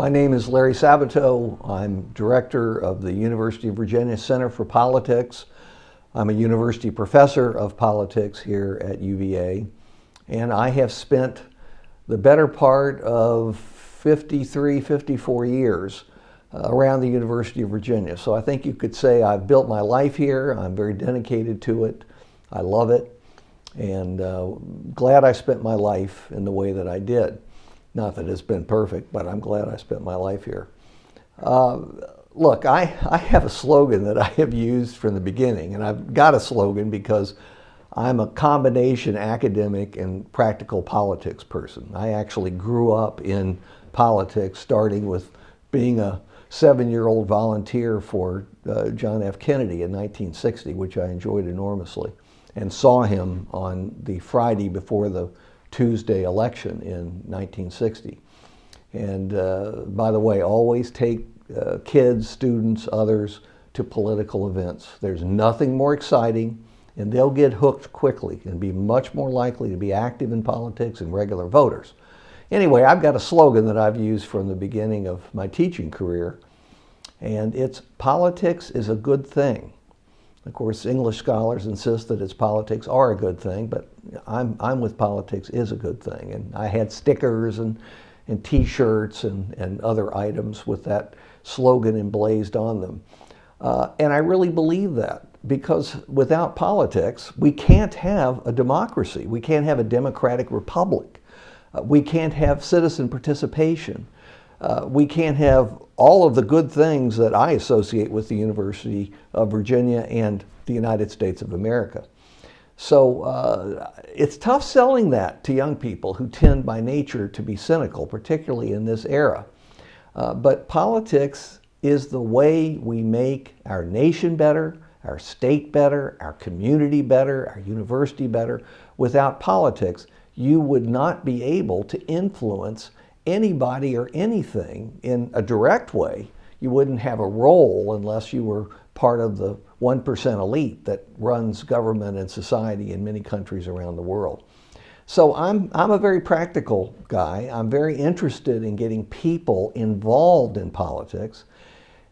My name is Larry Sabato. I'm director of the University of Virginia Center for Politics. I'm a university professor of politics here at UVA, and I have spent the better part of 53, 54 years around the University of Virginia. So I think you could say I've built my life here. I'm very dedicated to it. I love it, and glad I spent my life in the way that I did. Not that it's been perfect, but I'm glad I spent my life here. Look, I have a slogan that I have used from the beginning, and I've got a slogan because I'm a combination academic and practical politics person. I actually grew up in politics, starting with being a 7-year-old volunteer for John F. Kennedy in 1960, which I enjoyed enormously, and saw him on the Friday before the Tuesday election in 1960. And by the way, always take kids, students, others to political events. There's nothing more exciting, and they'll get hooked quickly and be much more likely to be active in politics than regular voters. Anyway, I've got a slogan that I've used from the beginning of my teaching career, and it's politics is a good thing. Of course, English scholars insist that its politics are a good thing, but I'm with politics is a good thing. And I had stickers and T-shirts and other items with that slogan emblazed on them. And I really believe that, because without politics, we can't have a democracy. We can't have a democratic republic. We can't have citizen participation. We can't have all of the good things that I associate with the University of Virginia and the United States of America. So it's tough selling that to young people who tend by nature to be cynical, particularly in this era. But politics is the way we make our nation better, our state better, our community better, our university better. Without politics, you would not be able to influence anybody or anything in a direct way. You wouldn't have a role unless you were part of the 1% elite that runs government and society in many countries around the world. So I'm a very practical guy. I'm very interested in getting people involved in politics.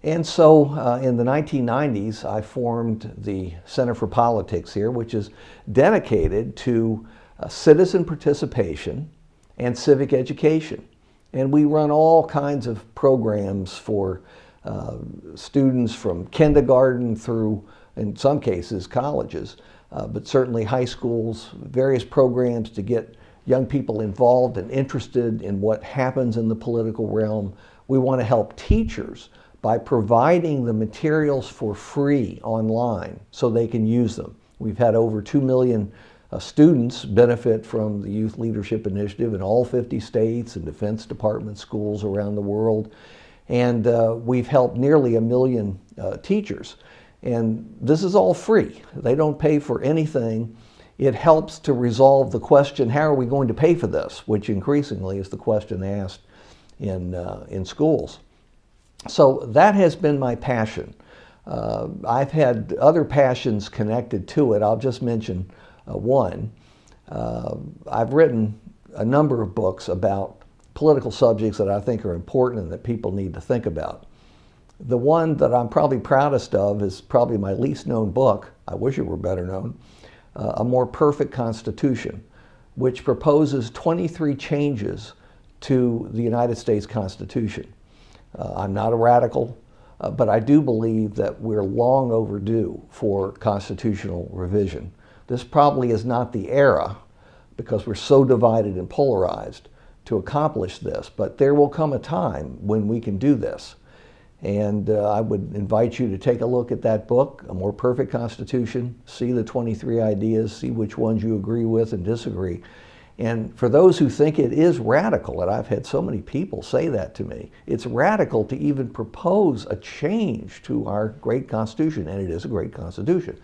And so in the 1990s, I formed the Center for Politics here, which is dedicated to citizen participation and civic education. And we run all kinds of programs for students from kindergarten through, in some cases, colleges, but certainly high schools, various programs to get young people involved and interested in what happens in the political realm. We want to help teachers by providing the materials for free online so they can use them. We've had over 2 million students benefit from the Youth Leadership Initiative in all 50 states and Defense Department schools around the world. And we've helped nearly 1 million teachers. And this is all free. They don't pay for anything. It helps to resolve the question, how are we going to pay for this? Which increasingly is the question asked in schools. So that has been my passion. I've had other passions connected to it. I'll just mention one. I've written a number of books about political subjects that I think are important and that people need to think about. The one that I'm probably proudest of is probably my least known book, I wish it were better known, A More Perfect Constitution, which proposes 23 changes to the United States Constitution. I'm not a radical, but I do believe that we're long overdue for constitutional revision. This probably is not the era, because we're so divided and polarized, to accomplish this, but there will come a time when we can do this. And I would invite you to take a look at that book, A More Perfect Constitution, see the 23 ideas, see which ones you agree with and disagree. And for those who think it is radical, and I've had so many people say that to me, it's radical to even propose a change to our great Constitution, and it is a great Constitution.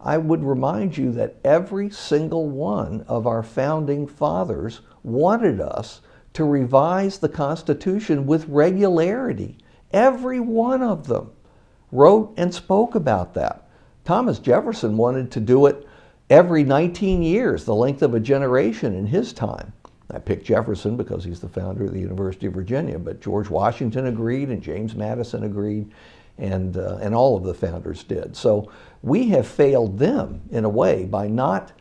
I would remind you that every single one of our founding fathers wanted us to revise the Constitution with regularity. Every one of them wrote and spoke about that. Thomas Jefferson wanted to do it every 19 years, the length of a generation in his time. I picked Jefferson because he's the founder of the University of Virginia, but George Washington agreed and James Madison agreed, and all of the founders did. So we have failed them in a way by not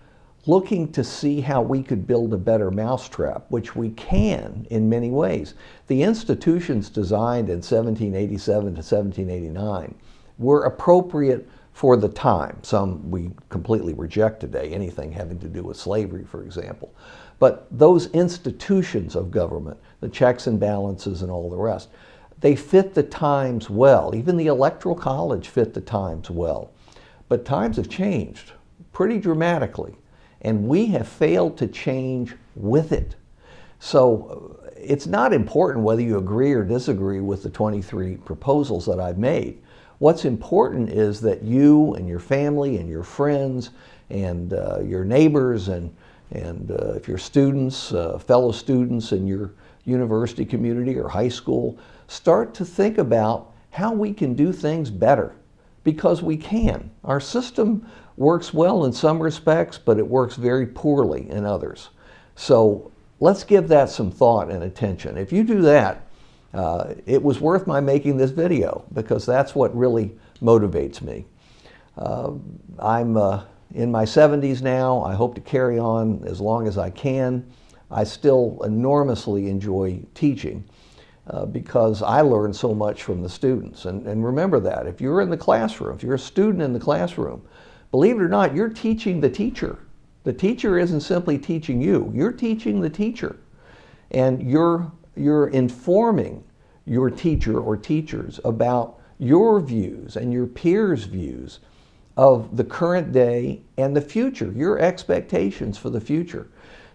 looking to see how we could build a better mousetrap, which we can in many ways. The institutions designed in 1787 to 1789 were appropriate for the time. Some we completely reject today, anything having to do with slavery, for example. But those institutions of government, the checks and balances and all the rest, they fit the times well. Even the Electoral College fit the times well. But times have changed pretty dramatically, and we have failed to change with it. So it's not important whether you agree or disagree with the 23 proposals that I've made. What's important is that you and your family and your friends and your neighbors and if you're students, fellow students in your university community or high school, start to think about how we can do things better, because we can. Our system works well in some respects, but it works very poorly in others. So let's give that some thought and attention. If you do that, it was worth my making this video, because that's what really motivates me. I'm in my 70s now. I hope to carry on as long as I can. I still enormously enjoy teaching because I learn so much from the students. And remember that. If you're in the classroom, if you're a student in the classroom, believe it or not, you're teaching the teacher. The teacher isn't simply teaching you. You're teaching the teacher. And you're informing your teacher or teachers about your views and your peers' views of the current day and the future, your expectations for the future.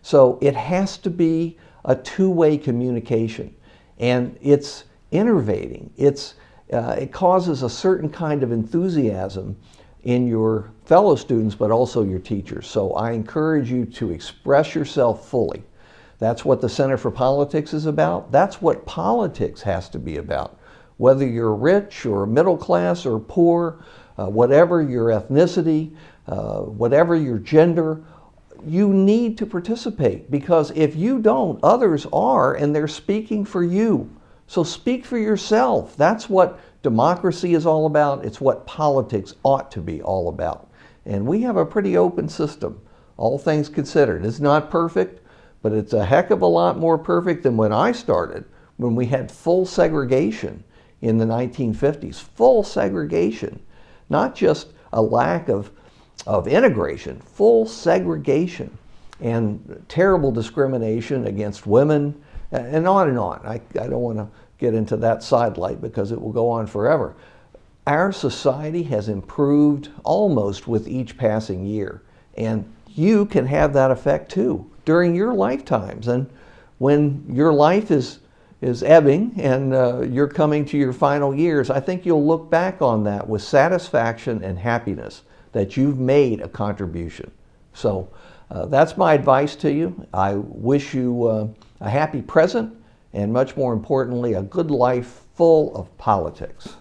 So it has to be a two-way communication, and it's innervating. It causes a certain kind of enthusiasm in your fellow students, but also your teachers. So I encourage you to express yourself fully. That's what the Center for Politics is about. That's what politics has to be about. Whether you're rich or middle class or poor, whatever your ethnicity, whatever your gender, you need to participate, because if you don't, others are, and they're speaking for you. So speak for yourself. That's what democracy is all about. It's what politics ought to be all about. And we have a pretty open system, all things considered. It's not perfect, but it's a heck of a lot more perfect than when I started, when we had full segregation in the 1950s. Full segregation, not just a lack of integration, full segregation and terrible discrimination against women, and on and on. I don't want to get into that sidelight because it will go on forever. Our society has improved almost with each passing year, and you can have that effect too during your lifetimes. And when your life is ebbing and you're coming to your final years, I think you'll look back on that with satisfaction and happiness that you've made a contribution. So that's my advice to you. I wish you a happy present, and much more importantly, a good life full of politics.